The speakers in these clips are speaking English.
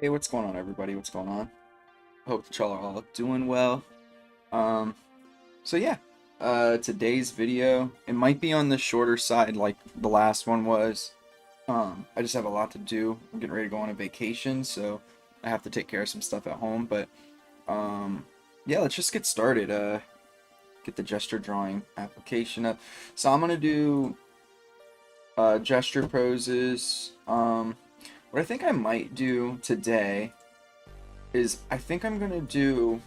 Hey, what's going on, everybody? What's going on? Hope that y'all are all doing well. Um, so yeah, today's video, it might be on the shorter side like the last one was. I just have a lot to do. I'm getting ready to go on a vacation, so I have to take care of some stuff at home. But yeah, let's just get started. Get the gesture drawing application up. So I'm gonna do gesture poses. What I think I might do today is I think I'm gonna do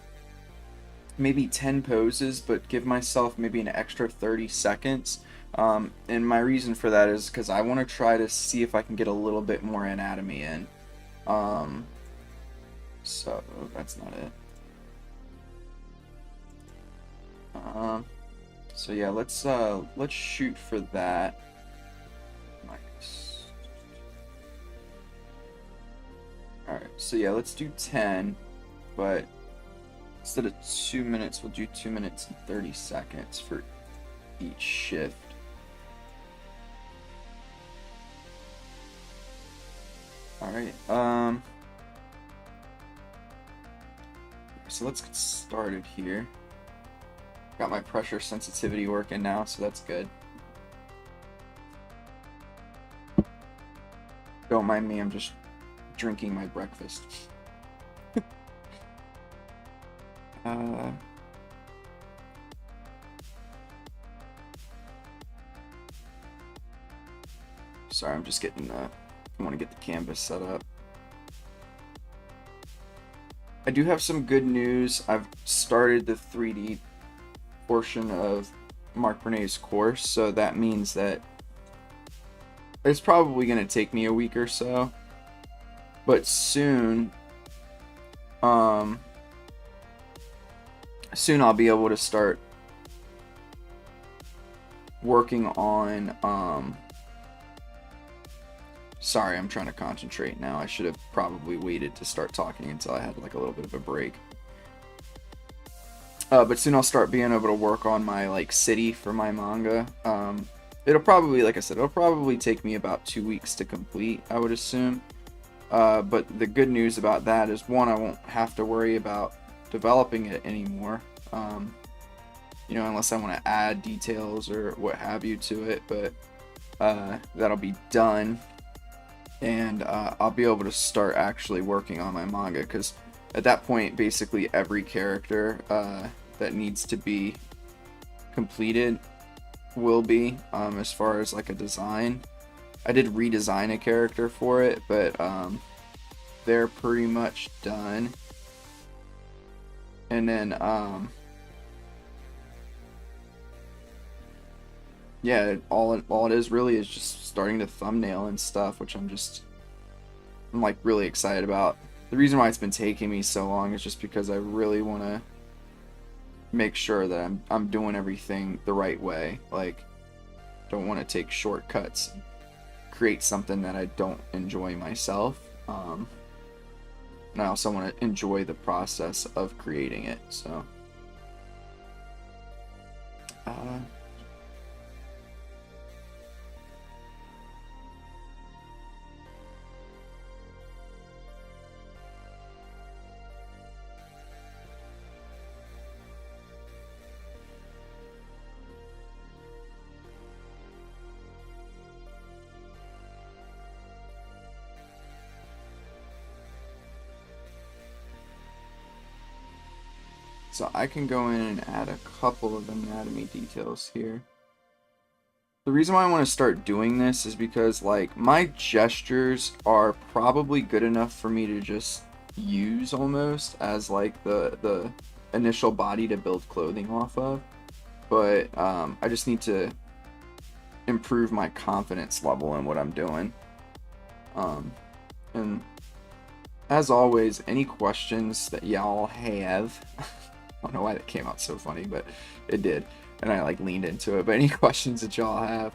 maybe 10 poses, but give myself maybe an extra 30 seconds. And my reason for that is because I want to try to see if I can get a little bit more anatomy in. Um, so that's not it. Um, so yeah, let's shoot for that. Nice. All right, so yeah, let's do 10, but instead of 2 minutes, we'll do 2 minutes and 30 seconds for each shift. Alright, so let's get started here. Got my pressure sensitivity working now, so that's good. Don't mind me, I'm just drinking my breakfast. Sorry, I'm just getting I want to get the canvas set up. I do have some good news. I've started the 3D portion of Mark Bernay's course, so that means that it's probably going to take me a week or so, but soon I'll be able to start working on sorry, I'm trying to concentrate now. I should have probably waited to start talking until I had like a little bit of a break. But soon I'll start being able to work on my like city for my manga. It'll probably, like I said, it'll probably take me about 2 weeks to complete, I would assume. But the good news about that is, one, I won't have to worry about developing it anymore. You know, unless I want to add details or what have you to it, but that'll be done. And I'll be able to start actually working on my manga, because at that point basically every character that needs to be completed will be, as far as like a design. I did redesign a character for it, but they're pretty much done. And then yeah, all it is really is just starting to thumbnail and stuff, which I'm like really excited about. The reason why it's been taking me so long is just because I really want to make sure that I'm doing everything the right way. Like, don't want to take shortcuts, create something that I don't enjoy myself. And I also want to enjoy the process of creating it. So So I can go in and add a couple of anatomy details here. The reason why I want to start doing this is because, like, my gestures are probably good enough for me to just use almost as like the initial body to build clothing off of. But I just need to improve my confidence level in what I'm doing. And as always, any questions that y'all have, I don't know why that came out so funny, but it did, and I like leaned into it. But any questions that y'all have,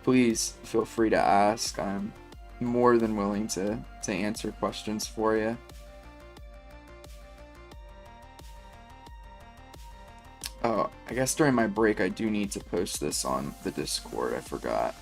please feel free to ask. I'm more than willing to answer questions for you. Oh, I guess during my break I do need to post this on the Discord. I forgot.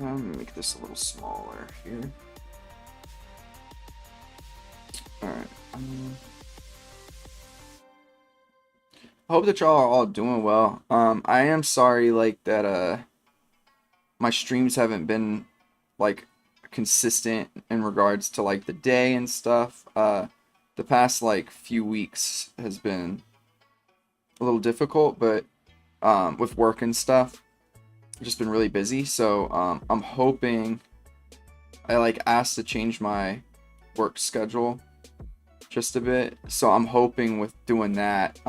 Make this a little smaller here. Alright. I hope that y'all are all doing well. I am sorry, like, that, my streams haven't been, like, consistent in regards to, like, the day and stuff. The past, like, few weeks has been a little difficult, but, with work and stuff, I've just been really busy. So, I'm hoping, I, like, asked to change my work schedule just a bit. So I'm hoping with doing that,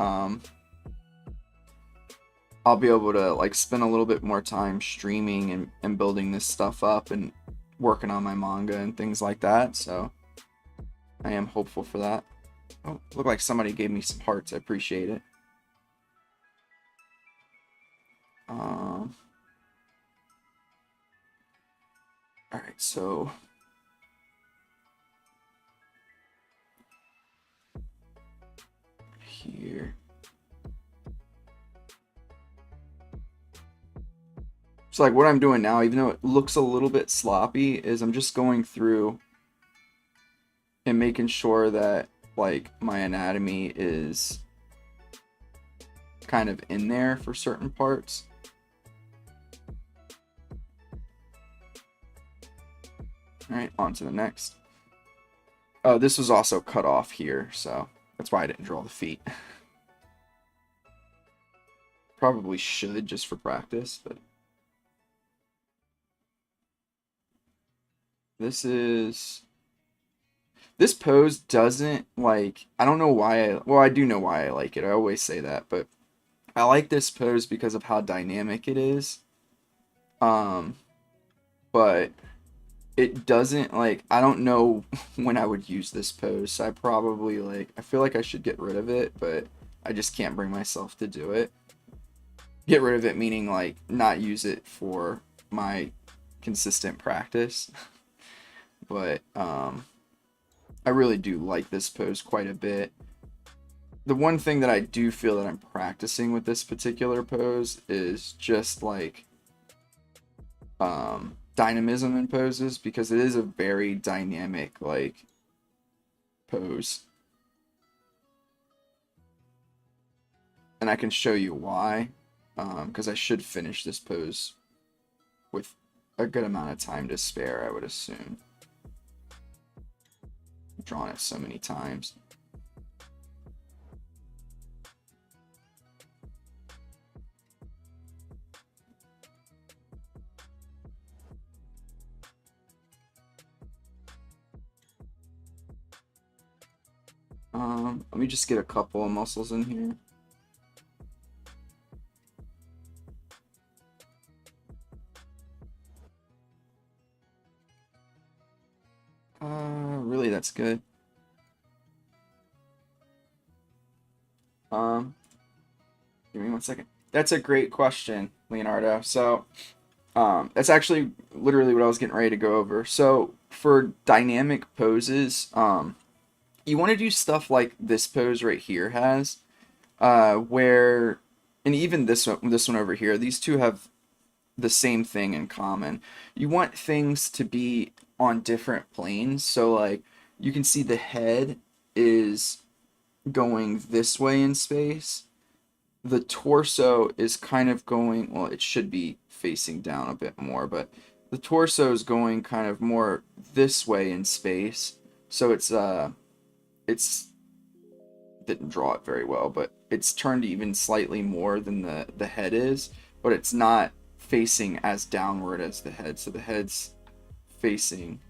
I'll be able to, like, spend a little bit more time streaming and building this stuff up and working on my manga and things like that. So I am hopeful for that. Oh, looked like somebody gave me some hearts. I appreciate it. All right, so here. So, like, what I'm doing now, even though it looks a little bit sloppy, is I'm just going through and making sure that, like, my anatomy is kind of in there for certain parts. Alright, on to the next. Oh, this was also cut off here, so that's why I didn't draw the feet. Probably should, just for practice, but... This pose doesn't, like, I don't know why well, I do know why I like it. I always say that, but I like this pose because of how dynamic it is. But it doesn't, like, I don't know when I would use this pose. So I probably, like, I feel like I should get rid of it, but I just can't bring myself to do it. Get rid of it meaning, like, not use it for my consistent practice. But I really do like this pose quite a bit. The one thing that I do feel that I'm practicing with this particular pose is just, like, dynamism in poses, because it is a very dynamic, like, pose. And I can show you why, because I should finish this pose with a good amount of time to spare, I would assume. I've drawn it so many times. Let me just get a couple of muscles in here. Really, that's good. Give me 1 second. That's a great question, Leonardo. So, that's actually literally what I was getting ready to go over. So, for dynamic poses, you want to do stuff like this pose right here has, where, and even this one over here, these two have the same thing in common. You want things to be on different planes. So, like, you can see the head is going this way in space. The torso is kind of going, well, it should be facing down a bit more, but the torso is going kind of more this way in space. So it's didn't draw it very well, but it's turned even slightly more than the head is, but it's not facing as downward as the head. So the head's facing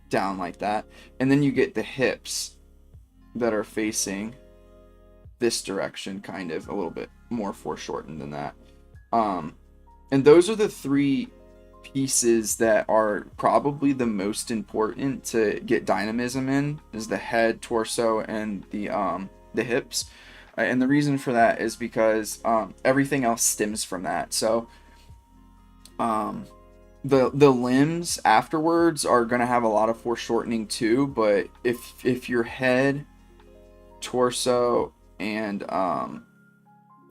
down like that. And then you get the hips that are facing this direction, kind of a little bit more foreshortened than that. And those are the three pieces that are probably the most important to get dynamism in, is the head, torso, and the hips. And the reason for that is because everything else stems from that. So the limbs afterwards are going to have a lot of foreshortening too, but if your head, torso, and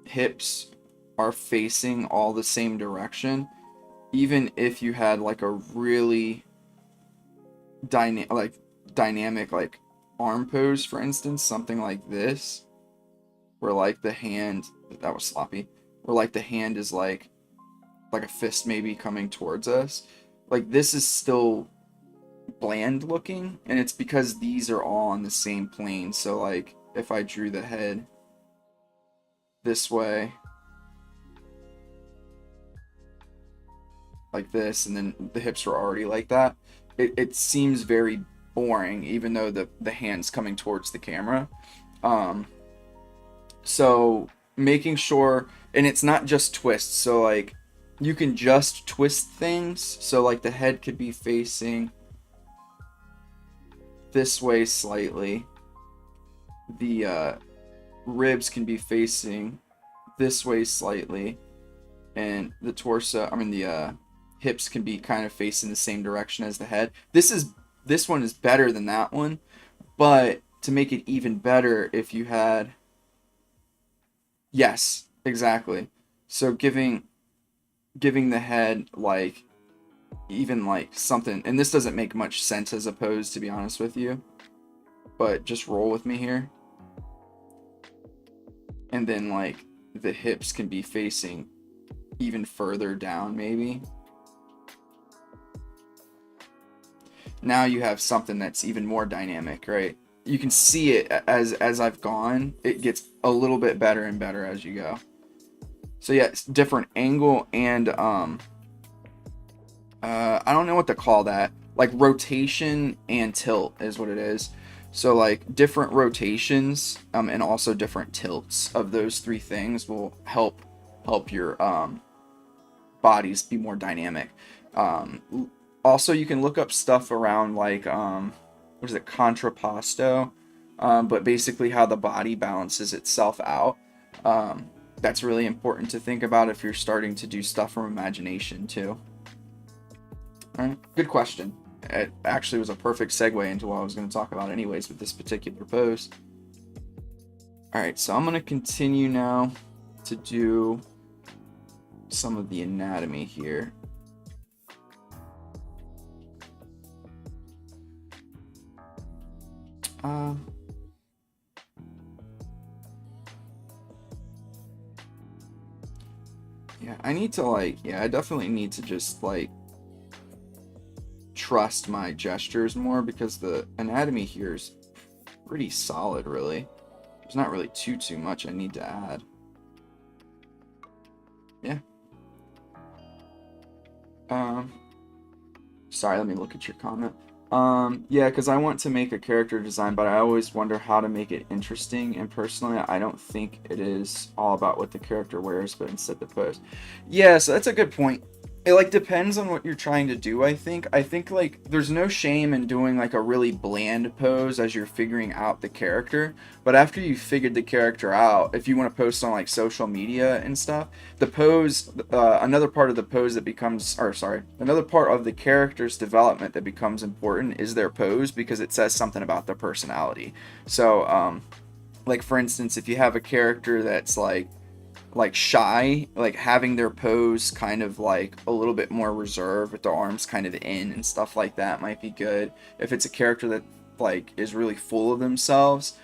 hips are facing all the same direction, even if you had like a really dynamic like arm pose, for instance, something like this, where like the hand, that was sloppy, where like the hand is like a fist maybe coming towards us, like this is still bland looking, and it's because these are all on the same plane. So like if I drew the head this way like this, and then the hips were already like that, it seems very boring, even though the hand's coming towards the camera. So making sure, and it's not just twists, so like you can just twist things, so like the head could be facing this way slightly, the ribs can be facing this way slightly, and the torso, the hips can be kind of facing the same direction as the head. This one is better than that one, but to make it even better, if you had, yes, exactly. So giving the head like even like something, and this doesn't make much sense as a pose, to be honest with you, but just roll with me here. And then like the hips can be facing even further down maybe. Now you have something that's even more dynamic, right? You can see it as I've gone, it gets a little bit better and better as you go. So yeah, it's different angle, and I don't know what to call that. Like your and tilt is what it is. So like different rotations and also different tilts of those three things will help your bodies be more dynamic. Also, you can look up stuff around like what is it, contrapposto, but basically how the body balances itself out. That's really important to think about if you're starting to do stuff from imagination too. All right, good question. It actually was a perfect segue into what I was going to talk about anyways with this particular pose. All right, so I'm going to continue now to do some of the anatomy here. Yeah, I need to I definitely need to just trust my gestures more, because the anatomy here is pretty solid, really. There's not really too much I need to add. Yeah. Sorry, let me look at your comment. Yeah, because I want to make a character design, but I always wonder how to make it interesting, and personally, I don't think it is all about what the character wears, but instead the pose. Yeah, so that's a good point. It depends on what you're trying to do, I think. I think there's no shame in doing a really bland pose as you're figuring out the character, but after you've figured the character out, if you want to post on social media and stuff, the pose, another part of the pose that becomes, another part of the character's development that becomes important is their pose, because it says something about their personality. So, for instance, if you have a character that's shy, having their pose kind of a little bit more reserved with their arms kind of in and stuff like that might be good. If it's a character that is really full of themselves,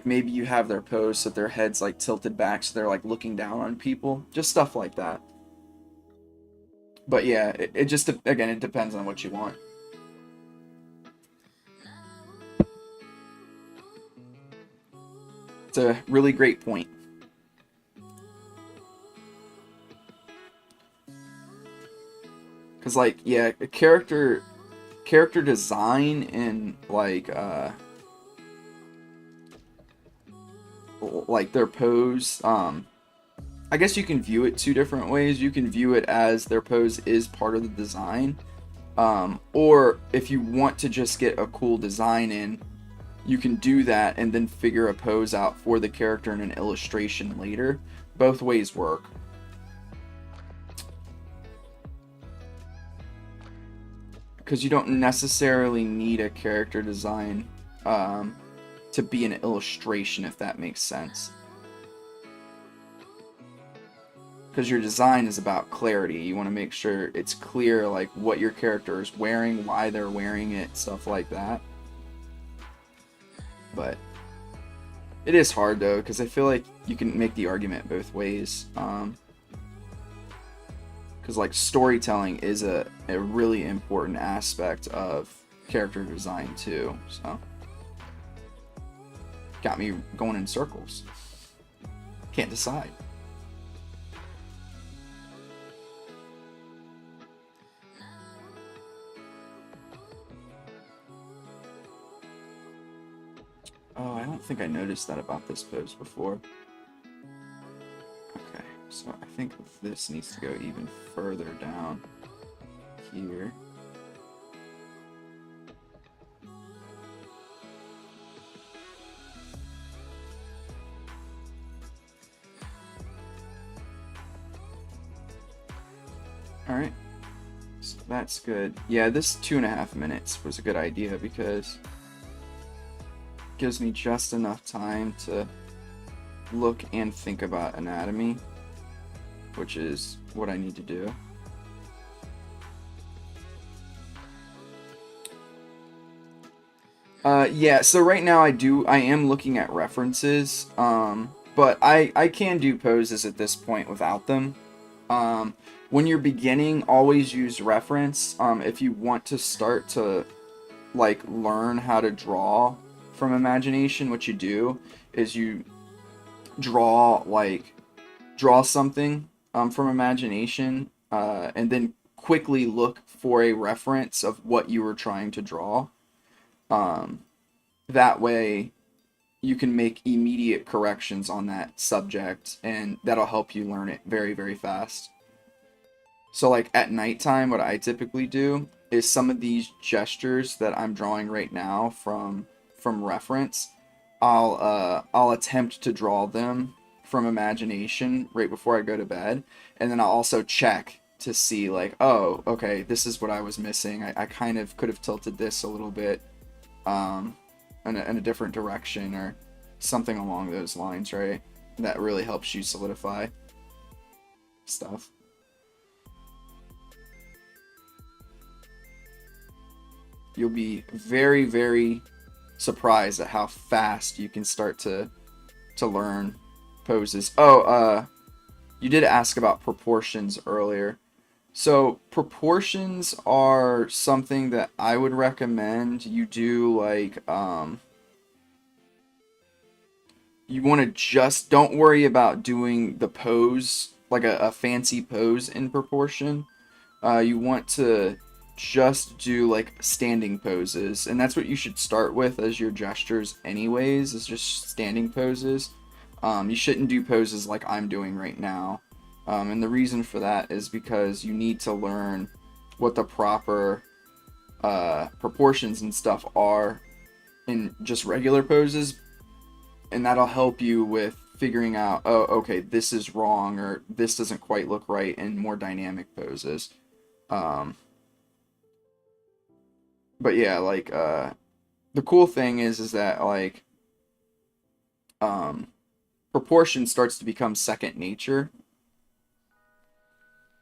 maybe you have their pose so their head's tilted back so they're looking down on people, just stuff like that. But yeah, it just, again, it depends on what you want. It's a really great point. Because yeah, a character design and their pose, I guess you can view it two different ways. You can view it as their pose is part of the design, or if you want to just get a cool design in, you can do that and then figure a pose out for the character in an illustration later. Both ways work. Because you don't necessarily need a character design to be an illustration, if that makes sense. because your design is about clarity. You want to make sure it's clear, like, what your character is wearing, why they're wearing it, stuff like that. But it is hard, though, because I feel like you can make the argument both ways. Because, like, storytelling is a really important aspect of character design, too. So, got me going in circles. Can't decide. Oh, I don't think I noticed that about this pose before. Okay, so I think this needs to go even further down here. Alright, so that's good. Yeah, this 2.5 minutes was a good idea because gives me just enough time to look and think about anatomy, which is what I need to do. Yeah, so right now I am looking at references, but I can do poses at this point without them. When you're beginning, always use reference. If you want to start to, like, learn how to draw from imagination, what you do is you draw something from imagination, and then quickly look for a reference of what you were trying to draw. That way you can make immediate corrections on that subject, and that'll help you learn it very, very fast. So, like, at nighttime, what I typically do is some of these gestures that I'm drawing right now from reference, I'll attempt to draw them from imagination right before I go to bed, and then I'll also check to see, like, oh, okay, this is what I was missing. I kind of could have tilted this a little bit in a different direction, or something along those lines, right? That really helps you solidify stuff. You'll be very, very surprised at how fast you can start to learn poses. Oh, you did ask about proportions earlier. So proportions are something that I would recommend you do, like, you want to just, don't worry about doing the pose, like a fancy pose in proportion. You want to just do, like, standing poses, and that's what you should start with as your gestures anyways, is just standing poses. You shouldn't do poses like I'm doing right now, and the reason for that is because you need to learn what the proper proportions and stuff are in just regular poses, and that'll help you with figuring out, oh, okay, this is wrong, or this doesn't quite look right in more dynamic poses. But yeah, like, the cool thing is that, like, proportion starts to become second nature,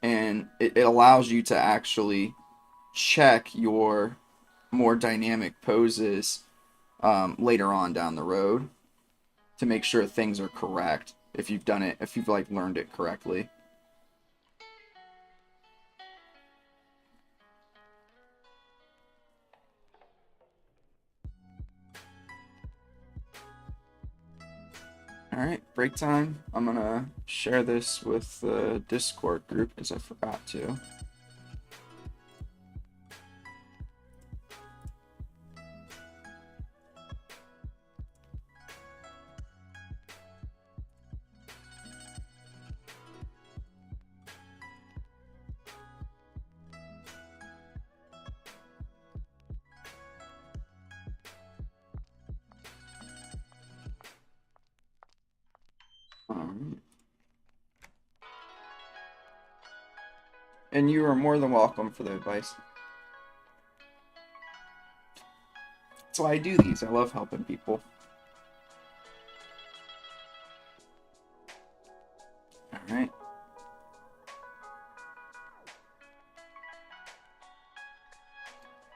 and it allows you to actually check your more dynamic poses later on down the road to make sure things are correct, if you've done it, if you've, like, learned it correctly. Alright, break time. I'm gonna share this with the Discord group because I forgot to. And you are more than welcome for the advice. That's why I do these. I love helping people. Alright.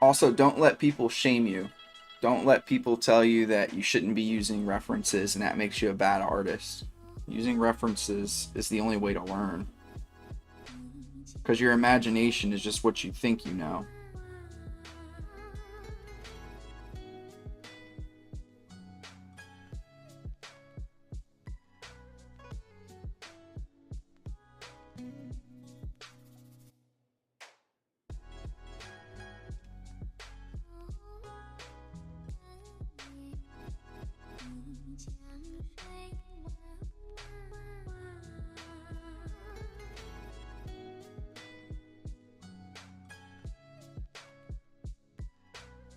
Also, don't let people shame you. Don't let people tell you that you shouldn't be using references and that makes you a bad artist. Using references is the only way to learn. Because your imagination is just what you think you know.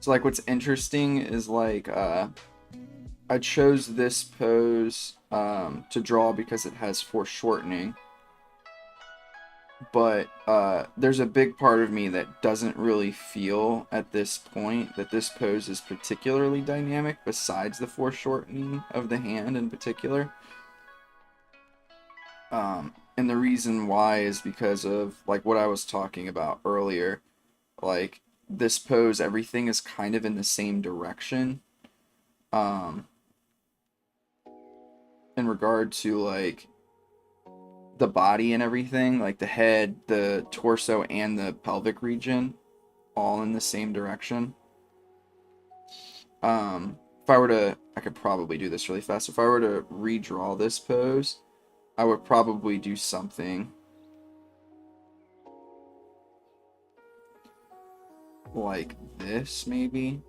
So like what's interesting is like I chose this pose to draw because it has foreshortening. But there's a big part of me that doesn't really feel at this point that this pose is particularly dynamic besides the foreshortening of the hand in particular. And the reason why is because of like what I was talking about earlier. Like this pose, everything is kind of in the same direction. In regard to like the body and everything, like the head, the torso, and the pelvic region, all in the same direction. If I were to, I could probably do this really fast. If I were to redraw this pose, I would probably do something like this, maybe.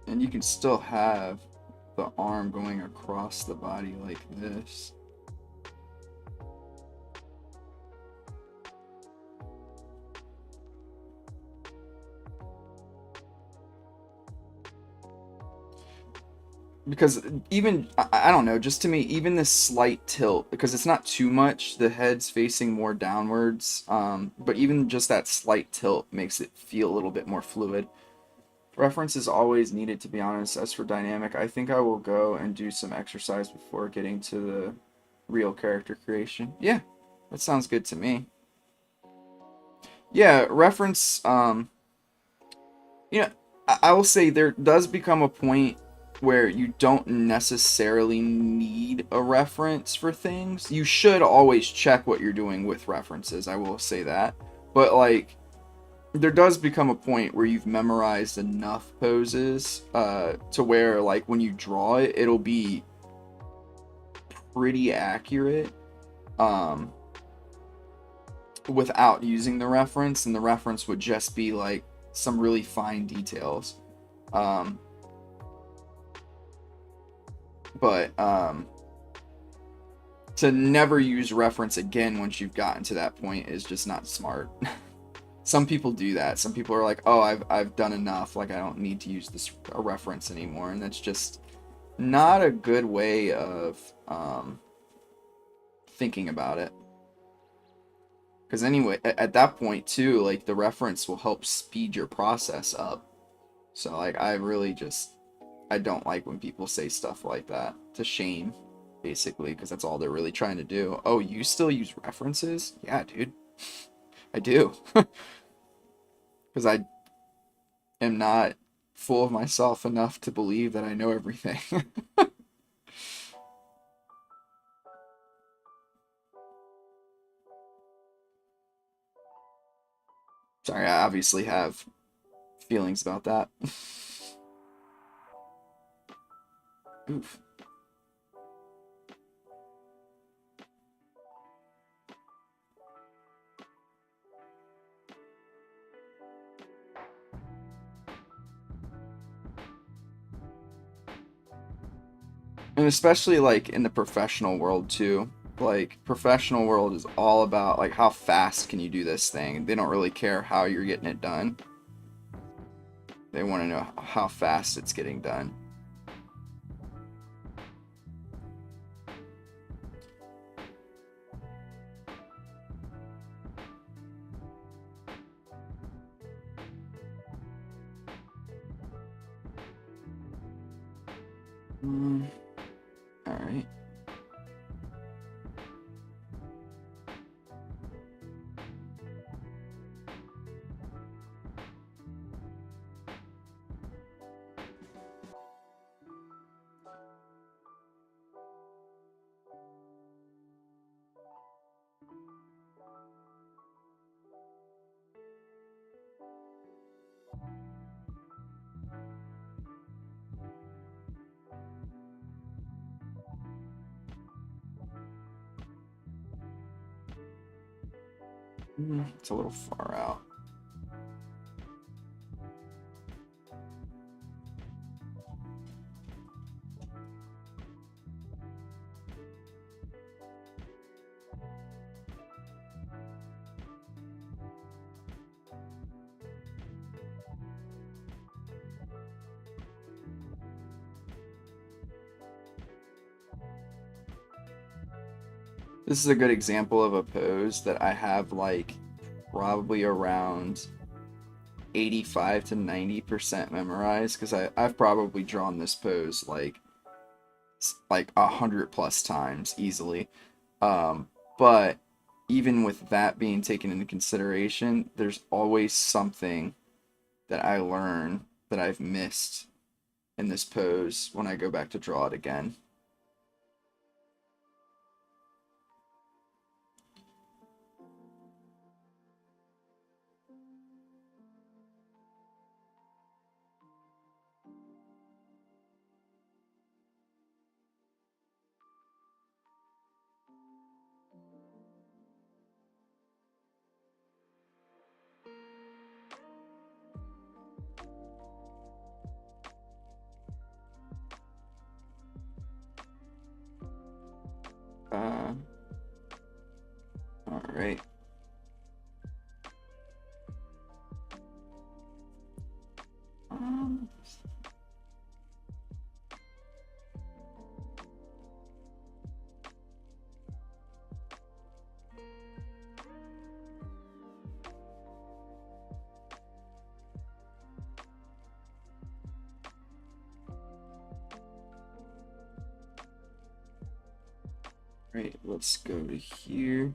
And you can still have the arm going across the body like this. Because even, I don't know, just to me, even this slight tilt, because it's not too much, the head's facing more downwards, but even just that slight tilt makes it feel a little bit more fluid. Reference is always needed, to be honest. As for dynamic, I think I will go and do some exercise before getting to the real character creation. Yeah, that sounds good to me. Yeah, reference, you know, I will say there does become a point where you don't necessarily need a reference for things. You should always check what you're doing with references, I will say that. But, like, there does become a point where you've memorized enough poses to where, like, when you draw it, it'll be pretty accurate without using the reference, and the reference would just be, like, some really fine details. But to never use reference again once you've gotten to that point is just not smart. Some people do that. Some people are like, oh, I've done enough, like I don't need to use this a reference anymore, and that's just not a good way of thinking about it. Because anyway, at that point too, like the reference will help speed your process up. So like I really just, I don't like when people say stuff like that to shame, basically, because that's all they're really trying to do. Oh, you still use references? Yeah, dude. I do. Because I am not full of myself enough to believe that I know everything. Sorry, I obviously have feelings about that. Oof. And especially like in the professional world too. Like professional world is all about like how fast can you do this thing. They don't really care how you're getting it done. They want to know how fast it's getting done. All right. It's a little far out. This is a good example of a pose that I have like probably around 85 to 90% memorized, because I've probably drawn this pose like 100+ times easily. But even with that being taken into consideration, there's always something that I learn that I've missed in this pose when I go back to draw it again. All right. Right, let's go to here.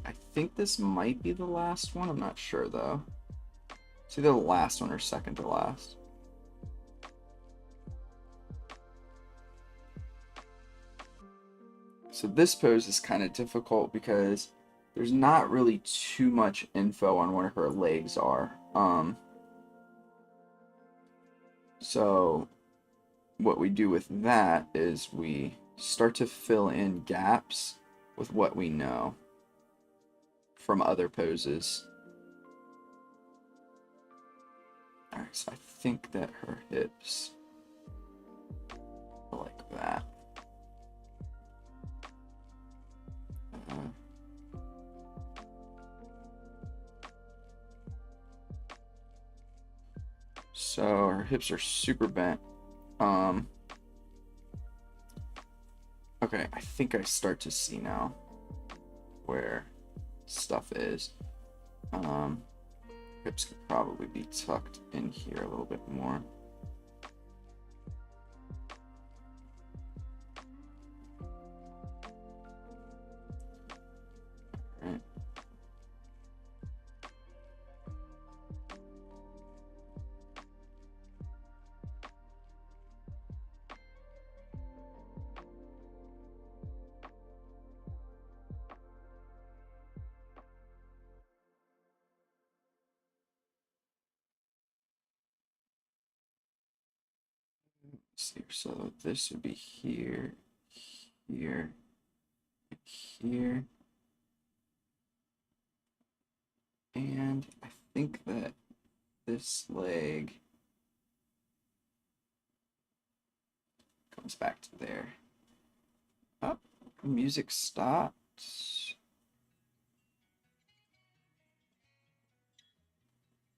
I think this might be the last one. I'm not sure though. It's either the last one or second to last. So this pose is kind of difficult because there's not really too much info on where her legs are. So what we do with that is we start to fill in gaps with what we know from other poses. Alright, so I think that her hips are like that. So her hips are super bent. Okay, I think I start to see now where stuff is. Hips could probably be tucked in here a little bit more. All right. See, so this would be here, here, here, and I think that this leg comes back to there. Oh, music stopped.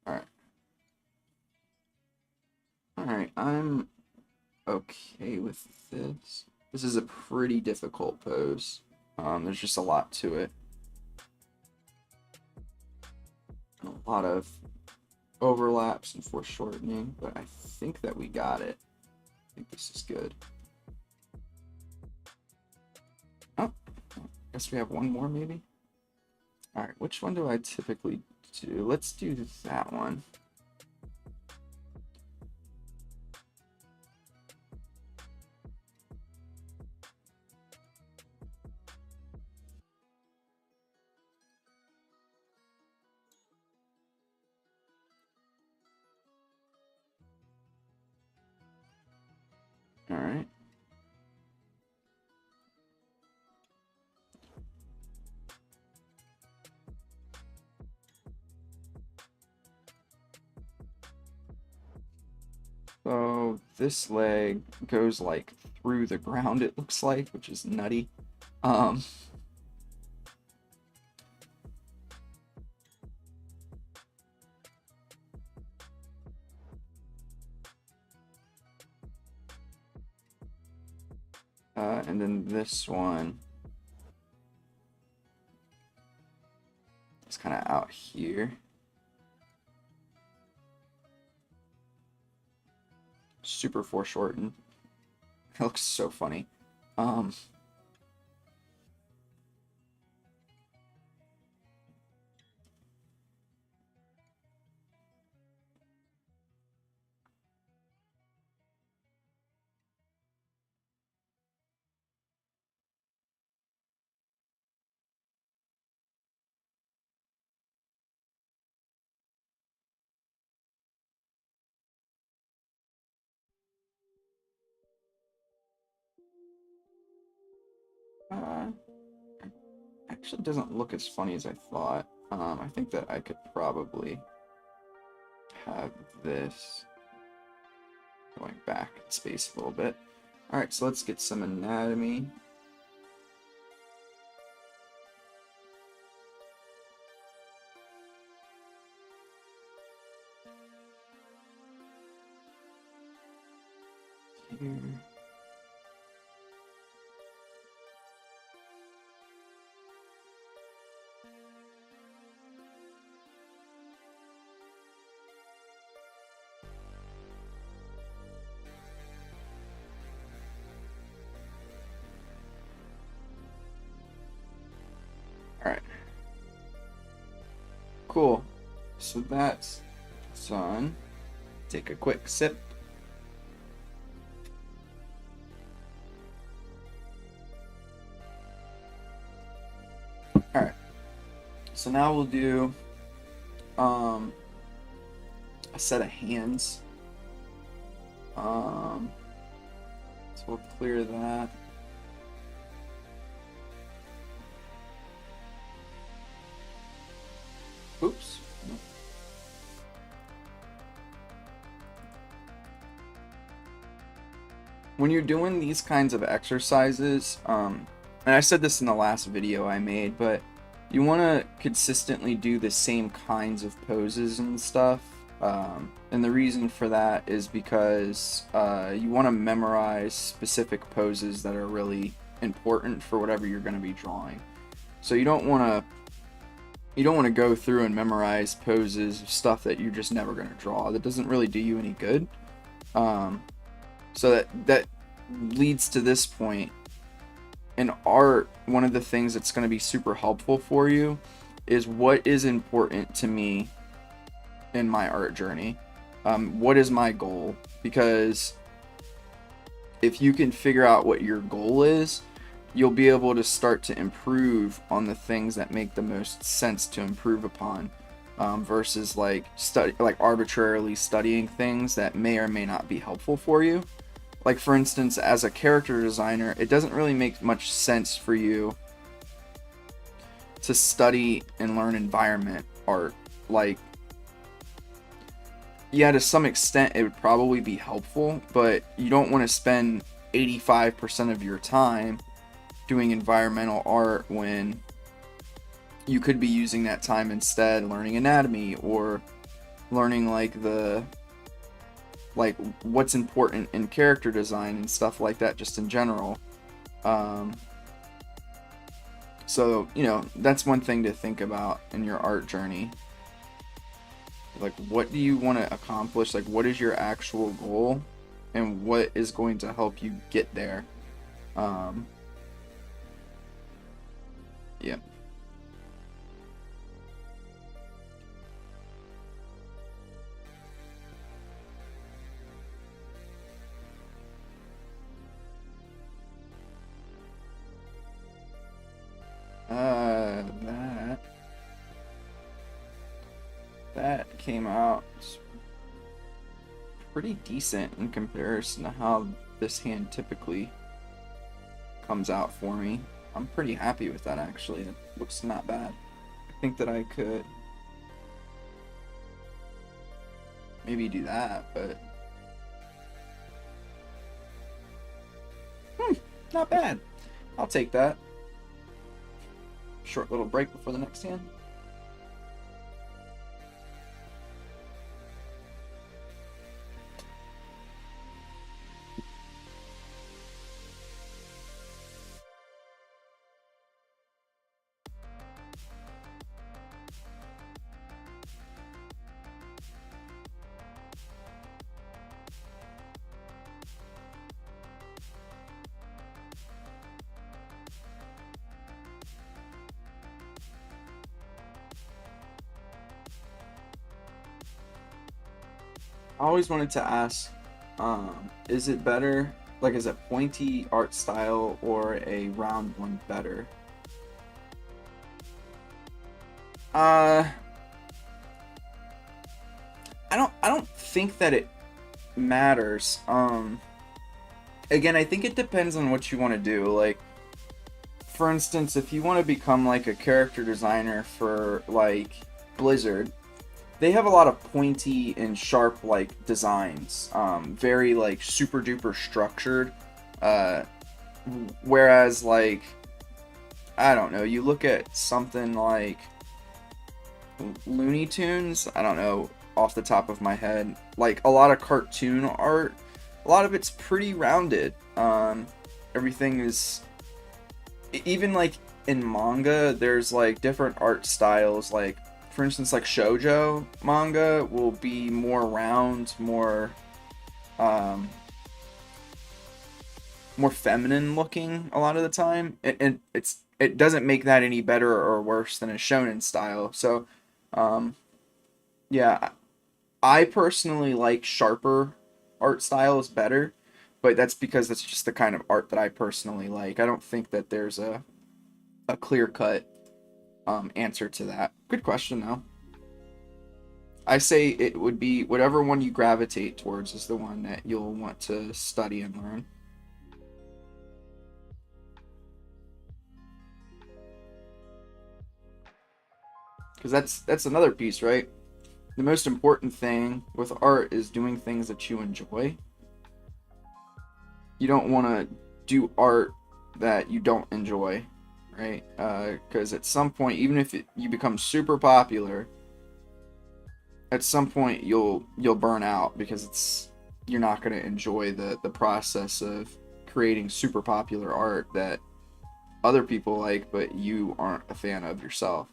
Alright. Alright, I'm okay with this. This is a pretty difficult pose. There's just a lot to it. And a lot of overlaps and foreshortening, but I think that we got it. think this is good. Oh, I guess we have one more maybe. All right, which one do I typically do? Let's do that one. All right. So this leg goes like through the ground, it looks like, which is nutty. And then this one is kind of out here. Super foreshortened. It looks so funny. Actually doesn't look as funny as I thought. I think that I could probably have this going back in space a little bit. All right, so let's get some anatomy. Here. All right. Cool. So that's done. Take a quick sip. All right. So now we'll do a set of hands. So we'll clear that. Oops. When you're doing these kinds of exercises, and I said this in the last video I made, but you want to consistently do the same kinds of poses and stuff. And the reason for that is because you want to memorize specific poses that are really important for whatever you're going to be drawing. So you don't want to go through and memorize poses of stuff that you're just never going to draw. That doesn't really do you any good. So that leads to this point. In art, one of the things that's going to be super helpful for you is what is important to me in my art journey. What is my goal? Because if you can figure out what your goal is, you'll be able to start to improve on the things that make the most sense to improve upon, versus like arbitrarily studying things that may or may not be helpful for you. Like, for instance, as a character designer, it doesn't really make much sense for you to study and learn environment art. Like, yeah, to some extent it would probably be helpful, but you don't want to spend 85% of your time doing environmental art when you could be using that time instead learning anatomy or learning what's important in character design and stuff like that, just in general. So, you know, that's one thing to think about in your art journey. Like, what do you want to accomplish? Like, what is your actual goal? and what is going to help you get there. Yeah. That came out pretty decent in comparison to how this hand typically comes out for me. I'm pretty happy with that, actually. It looks not bad. I think that I could maybe do that, but not bad. I'll take that. Short little break before the next hand. I always wanted to ask, is it better, like, is a pointy art style or a round one better? I don't think that it matters. Again, I think it depends on what you want to do. Like, for instance, if you want to become like a character designer for like Blizzard, they have a lot of pointy and sharp like designs, very like super duper structured. Whereas like, I don't know, you look at something like Looney Tunes, I don't know off the top of my head, like a lot of cartoon art, a lot of it's pretty rounded. Everything is, even like in manga, there's like different art styles. Like, for instance, like shoujo manga will be more round, more feminine looking a lot of the time, and it doesn't make that any better or worse than a shonen style. So, yeah, I personally like sharper art styles better, but that's because that's just the kind of art that I personally like. I don't think that there's a clear cut answer to that. Good question though. I say it would be whatever one you gravitate towards is the one that you'll want to study and learn. Because that's another piece, right? The most important thing with art is doing things that you enjoy. You don't want to do art that you don't enjoy, right? Because at some point, even if you become super popular, at some point you'll burn out because you're not going to enjoy the process of creating super popular art that other people like, but you aren't a fan of yourself.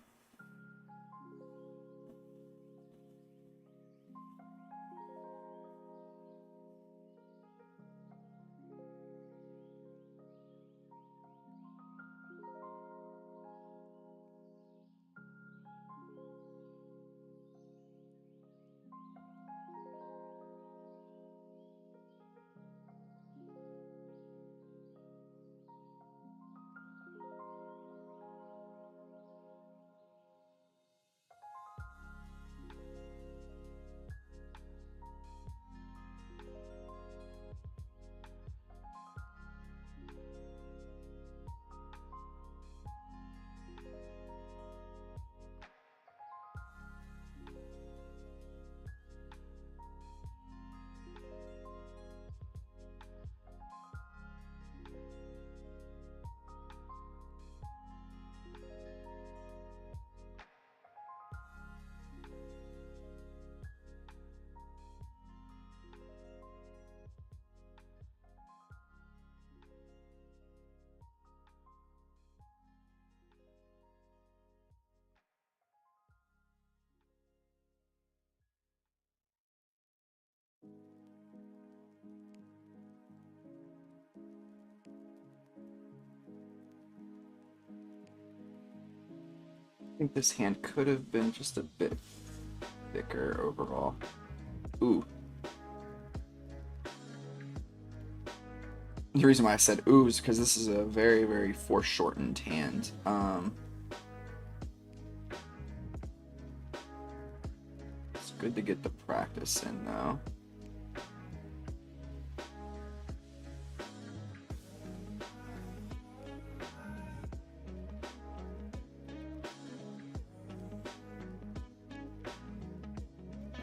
think this hand could have been just a bit thicker overall. Ooh. The reason why I said ooh is because this is a very, very foreshortened hand. It's good to get the practice in, though.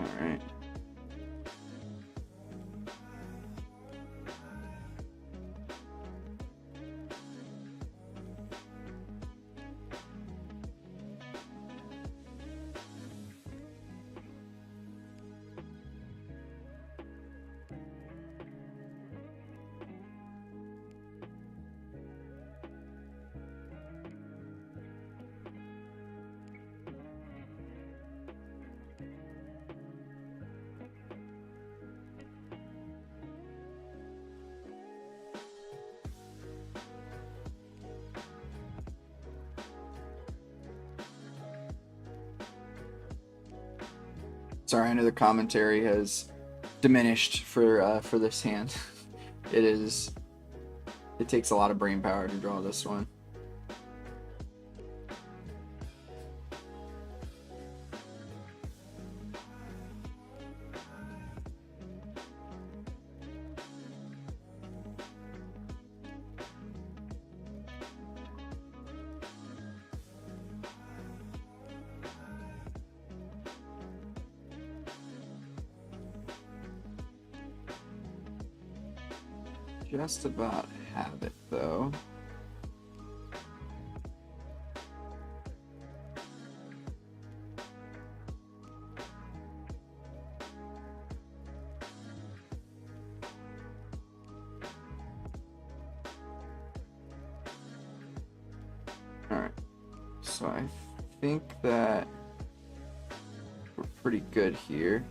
Alright. Sorry, I know the commentary has diminished for this hand. It takes a lot of brain power to draw this one. Just about have it, though. Alright, so I think that we're pretty good here.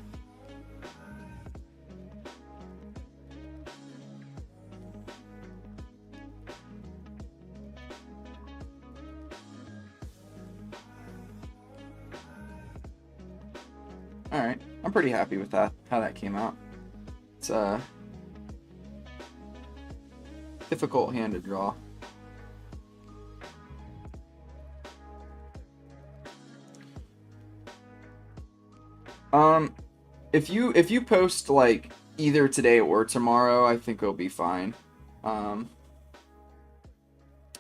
Alright, I'm pretty happy with that, how that came out. It's a difficult hand to draw. If you post like either today or tomorrow, I think it'll be fine. I'm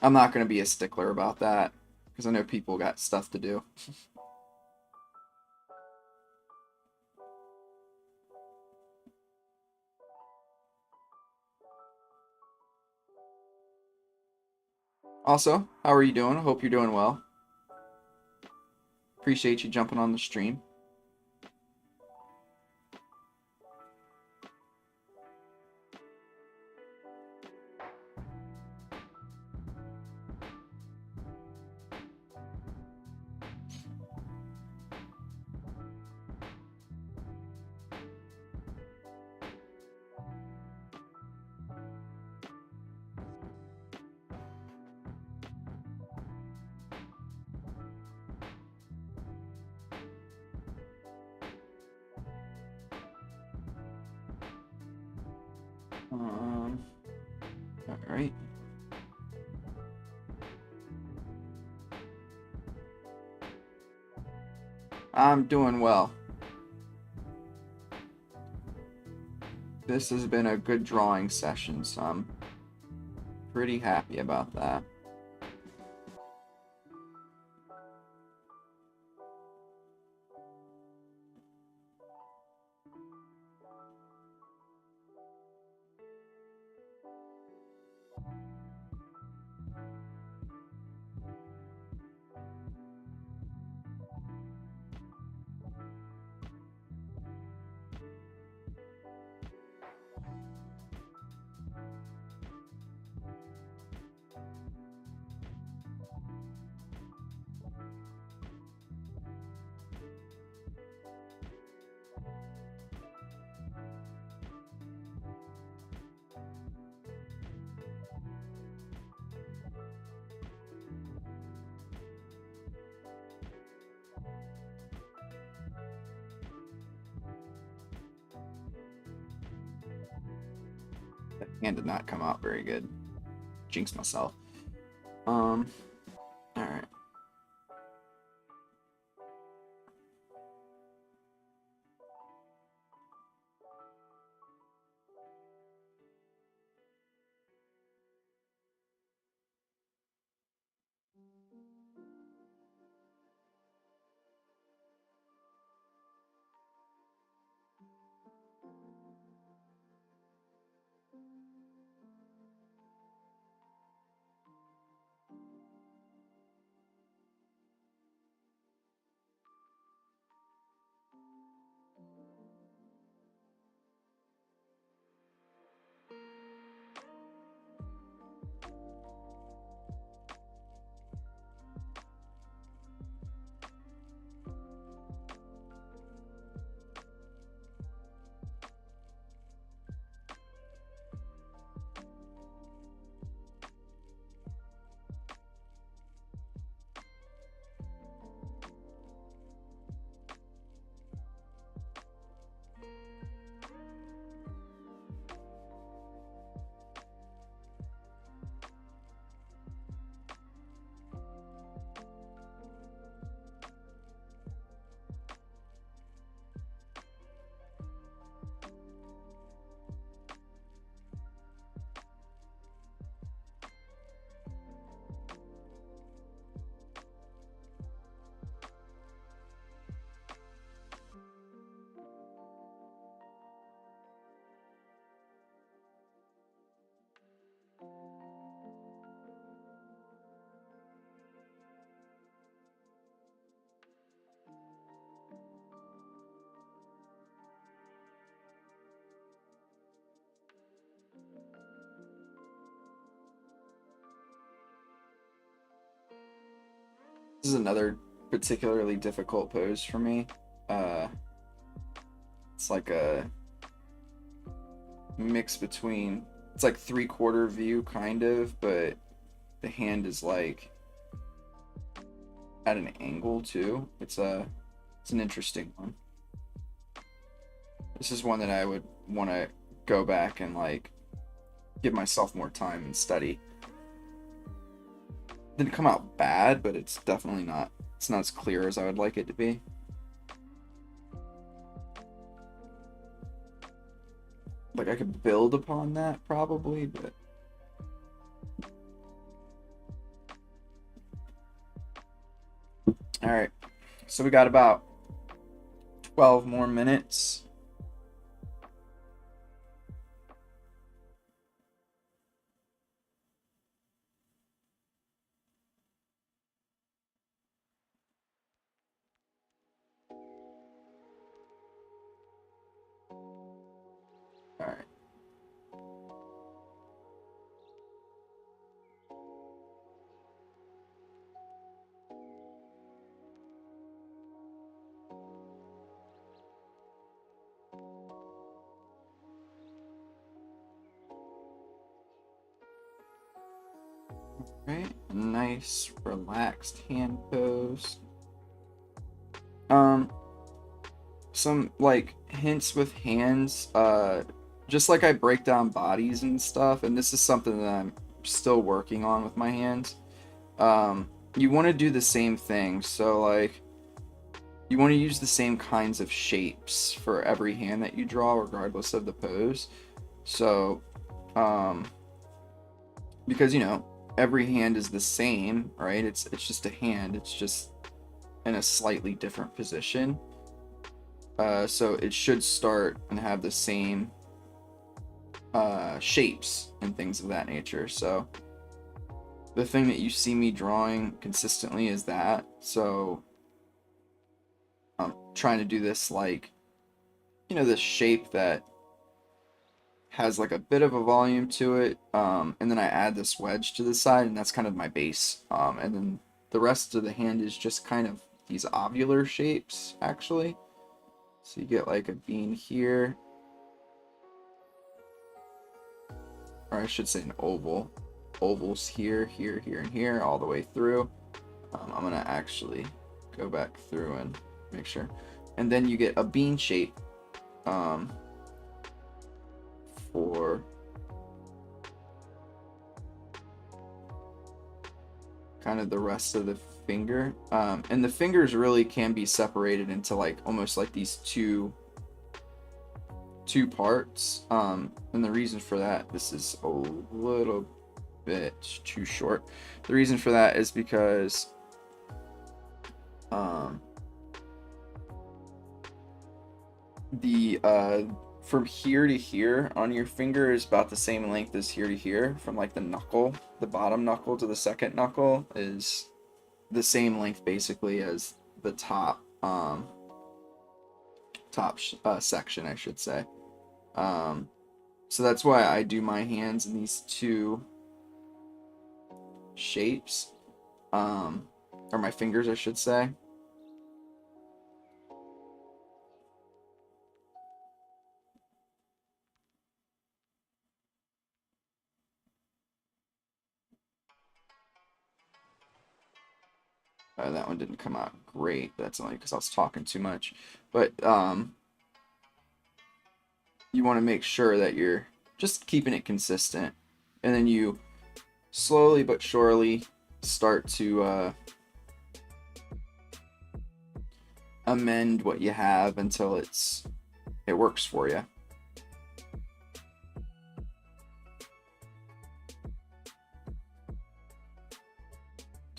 not gonna be a stickler about that because I know people got stuff to do. Also, how are you doing? I hope you're doing well. Appreciate you jumping on the stream. All right. I'm doing well. This has been a good drawing session, so I'm pretty happy about that. That hand did not come out very good. Jinx myself. Alright. This is another particularly difficult pose for me. It's like a mix between, it's like 3/4 view kind of, but the hand is like at an angle too. It's an interesting one. This is one that I would want to go back and like give myself more time and study. Didn't come out bad, but it's definitely not, it's not as clear as I would like it to be. Like I could build upon that probably, but all right. So we got about 12 more minutes. All right. Right, nice relaxed hand pose. Some like hints with hands, just like I break down bodies and stuff, and this is something that I'm still working on with my hands. You want to do the same thing, so like you want to use the same kinds of shapes for every hand that you draw regardless of the pose. So because you know every hand is the same, right? It's just a hand, it's just in a slightly different position. So it should start and have the same shapes and things of that nature. So the thing that you see me drawing consistently is that. So I'm trying to do this like, you know, this shape that has like a bit of a volume to it, and then I add this wedge to the side, and that's kind of my base, and then the rest of the hand is just kind of these ovular shapes actually. So you get like a bean here, or I should say an oval. Ovals here, here, here, and here, all the way through. I'm gonna actually go back through and make sure, and then you get a bean shape for kind of the rest of the finger. And the fingers really can be separated into like almost like these two parts. And the reason for that, this is a little bit too short. The reason for that is because the from here to here on your finger is about the same length as here to here. From like the knuckle, the bottom knuckle to the second knuckle is the same length basically as the top section, I should say. So that's why I do my hands in these two shapes, or my fingers, I should say. That one didn't come out great. That's only because I was talking too much. But you want to make sure that you're just keeping it consistent. And then you slowly but surely start to amend what you have until it works for you.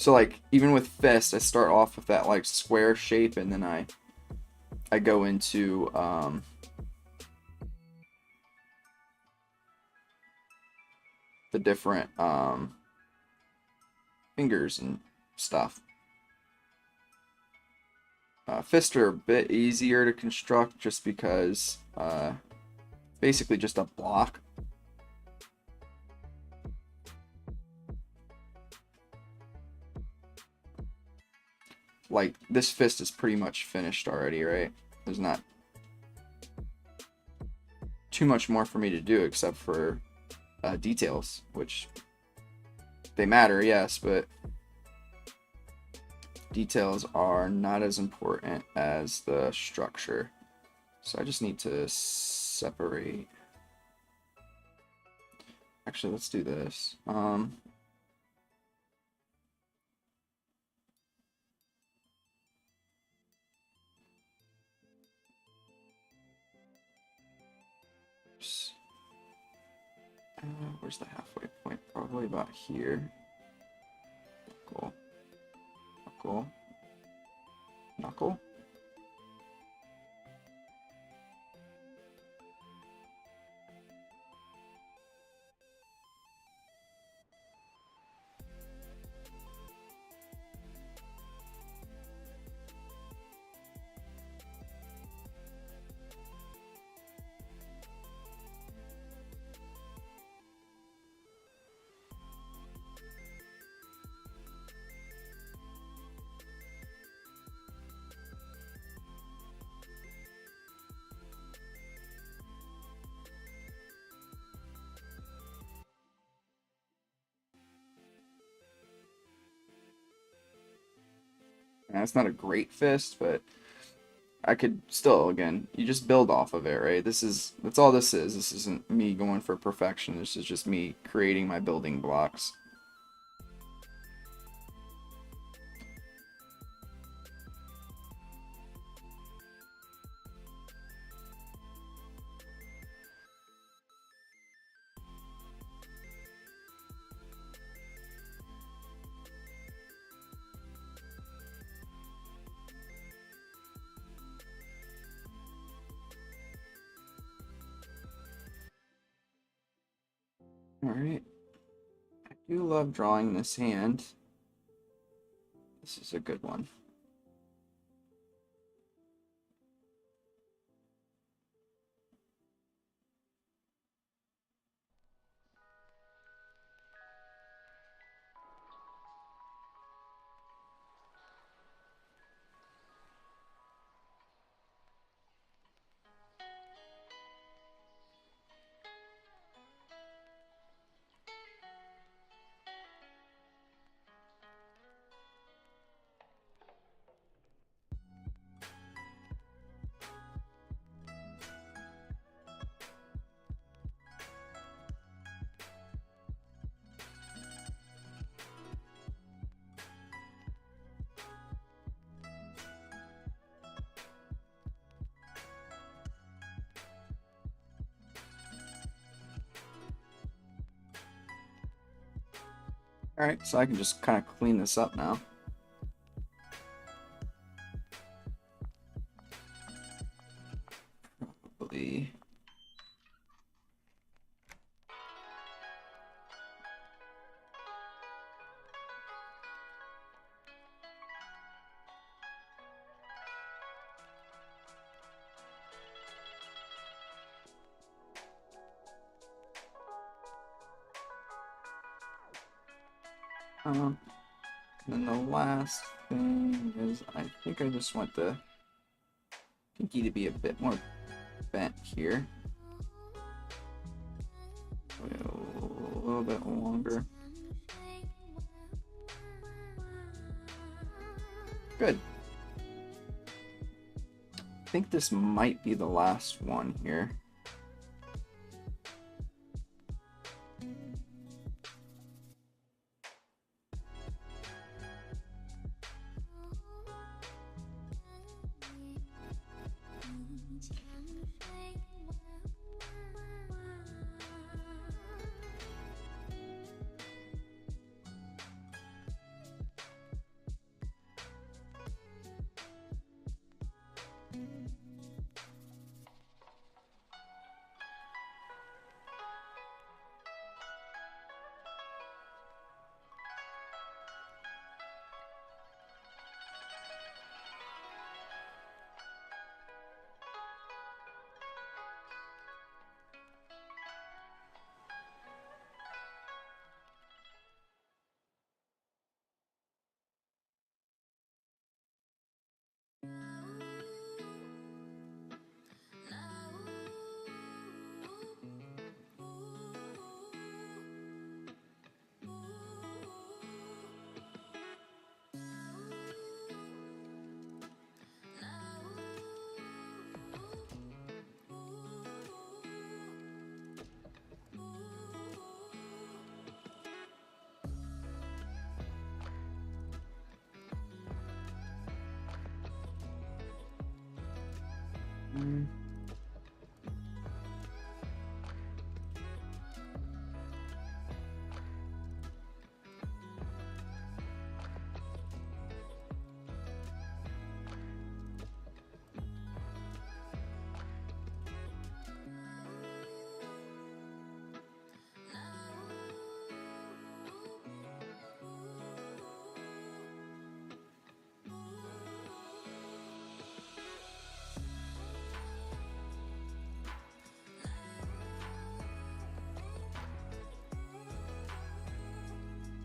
So like even with fist, I start off with that like square shape, and then I go into the different fingers and stuff. Fists are a bit easier to construct just because basically just a block. Like this fist is pretty much finished already, right? There's not too much more for me to do except for details, which they matter, yes, but details are not as important as the structure. So I just need to separate. Actually, let's do this. Where's the halfway point? Probably about here. Knuckle. Knuckle. Knuckle. And it's not a great fist, but I could still, again, you just build off of it, right? That's all this is. This isn't me going for perfection. This is just me creating my building blocks. Alright. I do love drawing this hand. This is a good one. Alright, so I can just kind of clean this up now. Probably. And then the last thing is, I think I just want the pinky to be a bit more bent here. Wait a little bit longer. Good. I think this might be the last one here.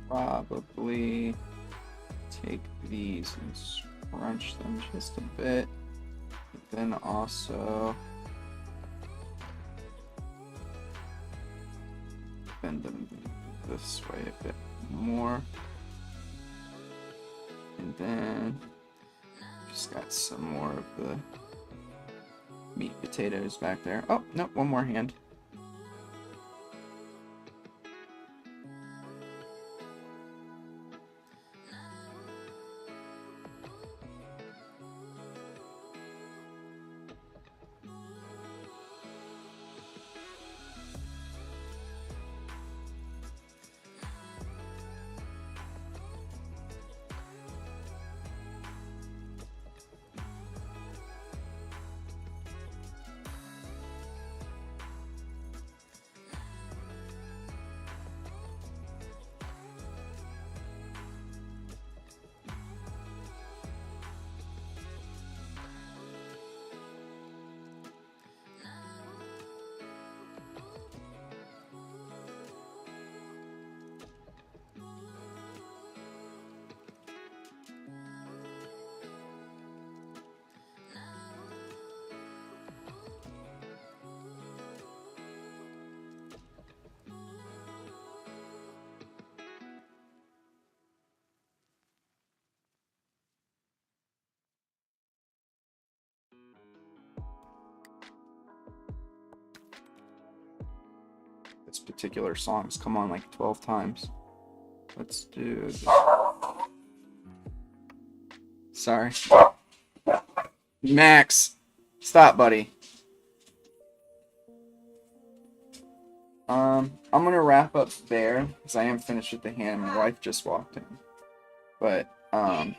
Probably take these and scrunch them just a bit. But then also bend them this way a bit more. And then just got some more of the meat potatoes back there. Oh, no, one more hand. This particular song's come on like 12 times. Let's do this. Sorry. Max, stop, buddy. I'm gonna wrap up there because I am finished with the hand. My wife just walked in, but all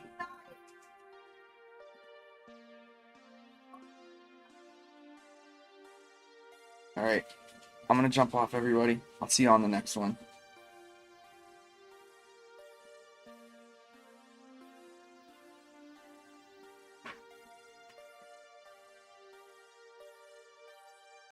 right. I'm gonna jump off, everybody. I'll see you on the next one.